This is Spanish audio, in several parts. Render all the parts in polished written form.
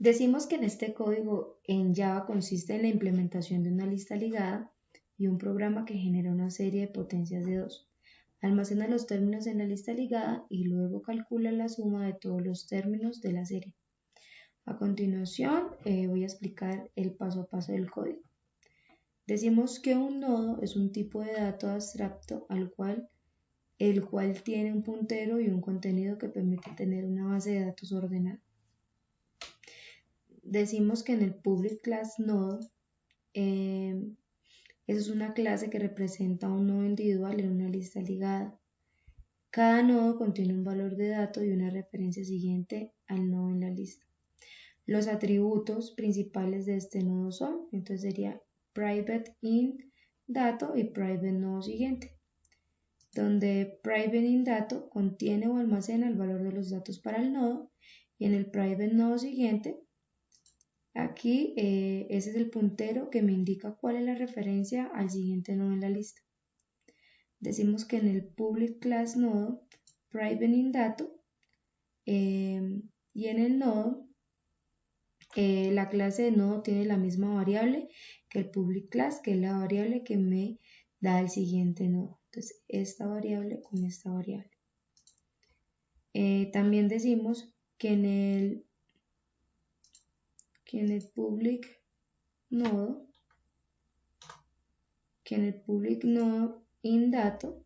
Decimos que en este código en Java consiste en la implementación de una lista ligada y un programa que genera una serie de potencias de 2. Almacena los términos en la lista ligada y luego calcula la suma de todos los términos de la serie. A continuación voy a explicar el paso a paso del código. Decimos que un nodo es un tipo de dato abstracto el cual tiene un puntero y un contenido que permite tener una base de datos ordenada. Decimos que en el public class nodo, eso es una clase que representa un nodo individual en una lista ligada. Cada nodo contiene un valor de dato y una referencia siguiente al nodo en la lista. Los atributos principales de este nodo son, entonces sería private int dato y private nodo siguiente, donde private int dato contiene o almacena el valor de los datos para el nodo y en el private nodo siguiente, aquí ese es el puntero que me indica cuál es la referencia al siguiente nodo en la lista. Decimos que en el public class nodo, private int dato y en el nodo, la clase de nodo tiene la misma variable que el public class, que es la variable que me da el siguiente nodo. Entonces, esta variable con esta variable. También decimos que en el public nodo, inDato,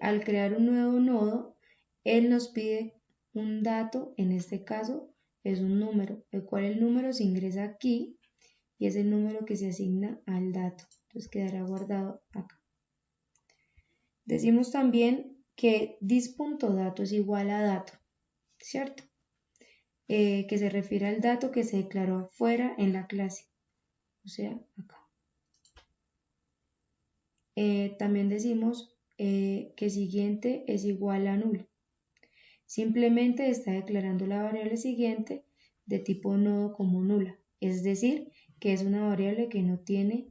al crear un nuevo nodo, él nos pide un dato, en este caso es un número, el cual el número se ingresa aquí y es el número que se asigna al dato, entonces quedará guardado acá. Decimos también que this.dato es igual a dato, ¿cierto? Que se refiere al dato que se declaró afuera en la clase, o sea, acá. También decimos que siguiente es igual a null. Simplemente está declarando la variable siguiente de tipo nodo como nula, es decir, que es una variable que no tiene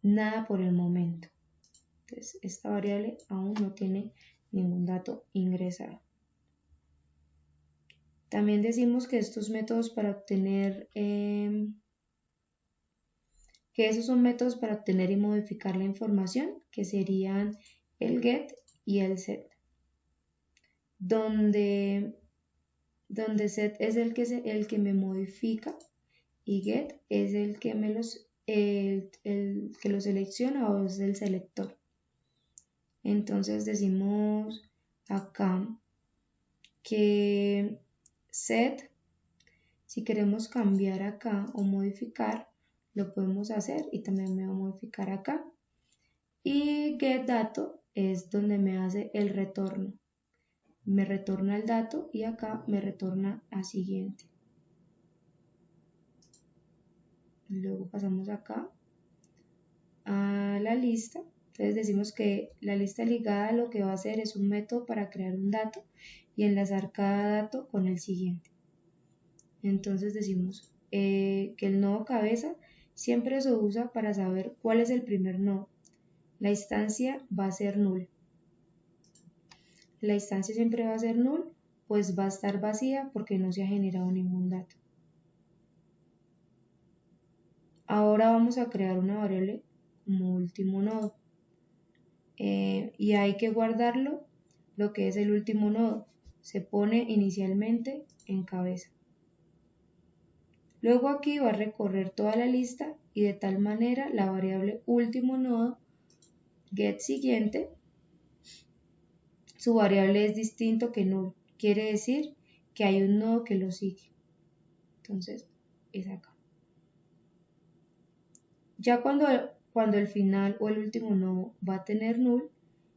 nada por el momento. Entonces, esta variable aún no tiene ningún dato ingresado. También decimos que estos métodos para obtener, que esos son métodos para obtener y modificar la información, que serían el get y el set. Donde set es el que me modifica y get es el que que lo selecciona o es el selector. Entonces decimos acá que set, si queremos cambiar acá o modificar, lo podemos hacer y también me va a modificar acá. Y getDato es donde me hace el retorno. Me retorna el dato y acá me retorna a siguiente. Luego pasamos acá a la lista. Entonces decimos que la lista ligada lo que va a hacer es un método para crear un dato y enlazar cada dato con el siguiente. Entonces decimos que el nodo cabeza siempre se usa para saber cuál es el primer nodo. La instancia va a ser null. La instancia siempre va a ser null, pues va a estar vacía porque no se ha generado ningún dato. Ahora vamos a crear una variable como último nodo. Y hay que guardarlo lo que es el último nodo. Se pone inicialmente en cabeza. Luego aquí va a recorrer toda la lista y de tal manera la variable último nodo get siguiente, su variable es distinto que null. Quiere decir que hay un nodo que lo sigue. Entonces es acá. Ya cuando el final o el último nodo va a tener null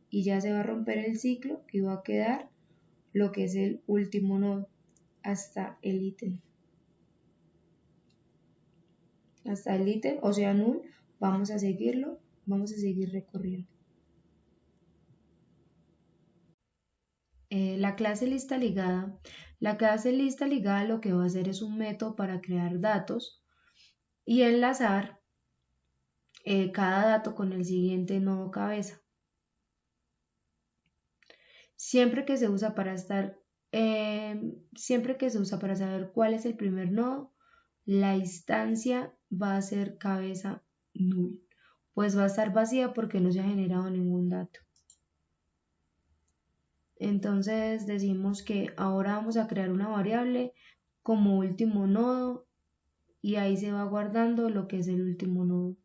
y ya se va a romper el ciclo y va a quedar lo que es el último nodo hasta el ítem. Hasta el ítem, o sea null, vamos a seguirlo, vamos a seguir recorriendo. La clase lista ligada. La clase lista ligada lo que va a hacer es un método para crear datos y enlazar cada dato con el siguiente nodo cabeza. Siempre que se usa para estar siempre que se usa para saber cuál es el primer nodo, la instancia va a ser cabeza null, pues va a estar vacía porque no se ha generado ningún dato. Entonces decimos que ahora vamos a crear una variable como último nodo y ahí se va guardando lo que es el último nodo.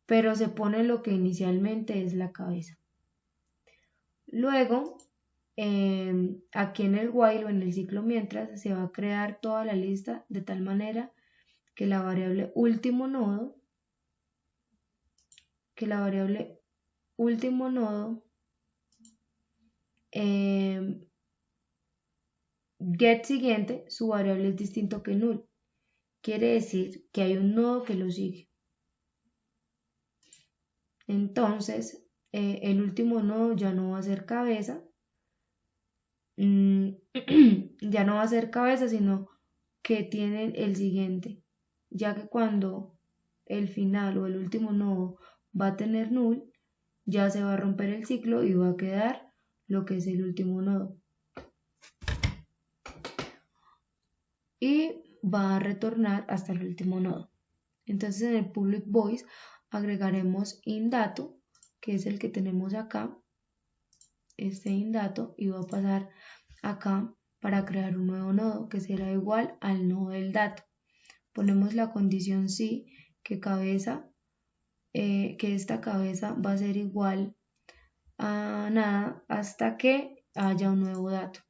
Pero se pone lo que inicialmente es la cabeza. Luego, aquí en el while o en el ciclo mientras se va a crear toda la lista de tal manera que la variable último nodo, get siguiente, su variable es distinto que null. Quiere decir que hay un nodo que lo sigue. Entonces, el último nodo ya no va a ser cabeza, ya no va a ser cabeza, sino que tiene el siguiente, ya que cuando el final o el último nodo va a tener null, ya se va a romper el ciclo y va a quedar lo que es el último nodo. Y va a retornar hasta el último nodo. Entonces en el public voice agregaremos inDato, que es el que tenemos acá, este inDato, y va a pasar acá para crear un nuevo nodo que será igual al nodo del dato. Ponemos la condición sí, que esta cabeza va a ser igual a nada hasta que haya un nuevo dato.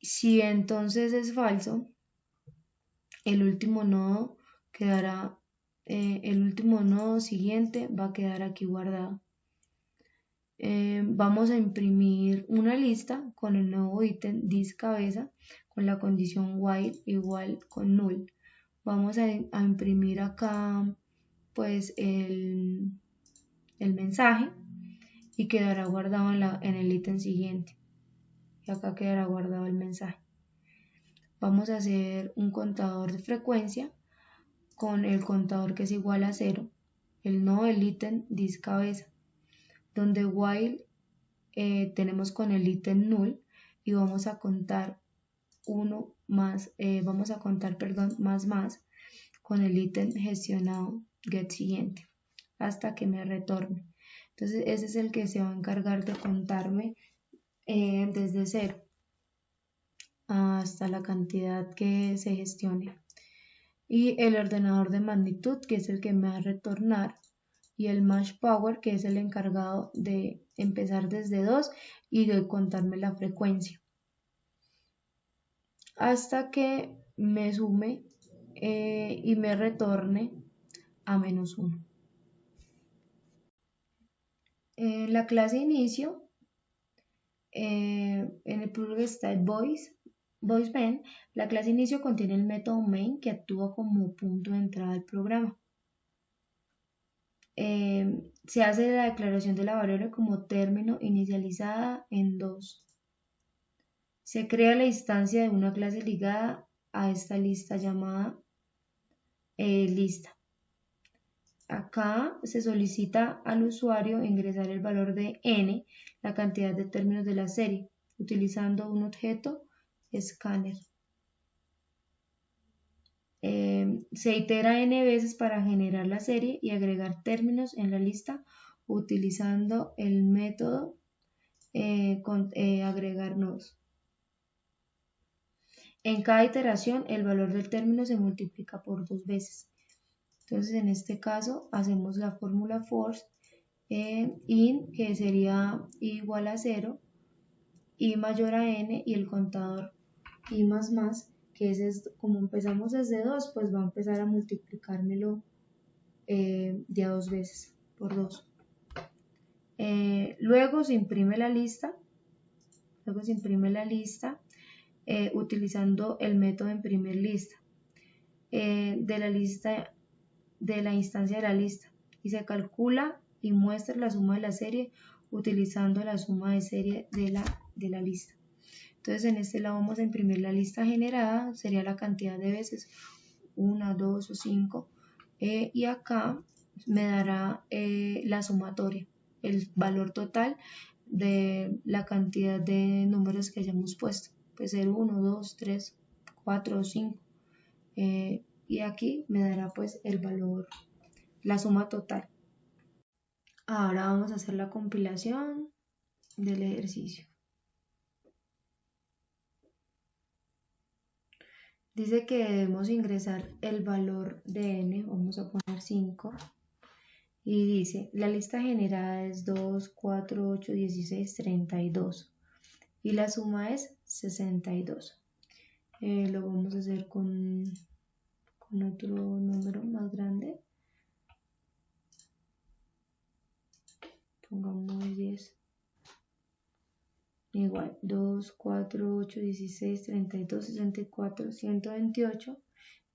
Si entonces es falso, el último nodo quedará, el último nodo siguiente va a quedar aquí guardado. Vamos a imprimir una lista con el nuevo ítem disCabeza con la condición while igual con null. Vamos a imprimir acá pues el mensaje y quedará guardado en el ítem siguiente. Y acá quedará guardado el mensaje. Vamos a hacer un contador de frecuencia con el contador que es igual a 0, el nodo del ítem disCabeza, donde while tenemos con el ítem null y vamos a contar más con el ítem gestionado get siguiente hasta que me retorne. Entonces ese es el que se va a encargar de contarme desde 0 hasta la cantidad que se gestione. Y el ordenador de magnitud, que es el que me va a retornar, y el match power, que es el encargado de empezar desde 2 y de contarme la frecuencia hasta que me sume y me retorne a -1. En la clase inicio, en el plugin Style Voice Main, la clase inicio contiene el método main que actúa como punto de entrada al programa. Se hace la declaración de la variable como término inicializada en 2. Se crea la instancia de una clase ligada a esta lista llamada lista. Acá se solicita al usuario ingresar el valor de n, la cantidad de términos de la serie, utilizando un objeto scanner. Se itera n veces para generar la serie y agregar términos en la lista utilizando el método agregar nodos. En cada iteración el valor del término se multiplica por 2 veces. Entonces en este caso hacemos la fórmula force in, que sería igual a 0, i mayor a n, y el contador i más más, que es como empezamos desde 2, pues va a empezar a multiplicármelo de a 2 veces, por 2. Luego se imprime la lista, utilizando el método imprimir lista, de la instancia de la lista, y se calcula y muestra la suma de la serie utilizando la suma de serie de la lista. Entonces en este lado vamos a imprimir la lista generada, sería la cantidad de veces, 1, 2 o 5, y acá me dará la sumatoria, el valor total de la cantidad de números que hayamos puesto. Puede ser 1, 2, 3, 4 o 5. Y aquí me dará pues el valor, la suma total. Ahora vamos a hacer la compilación del ejercicio. Dice que debemos ingresar el valor de n, vamos a poner 5. Y dice, la lista generada es 2, 4, 8, 16, 32. Y la suma es 62. Lo vamos a hacer con otro número más grande. Pongamos 10. Igual, 2, 4, 8, 16, 32, 64, 128.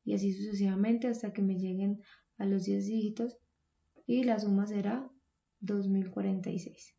Y así sucesivamente hasta que me lleguen a los 10 dígitos. Y la suma será 2046.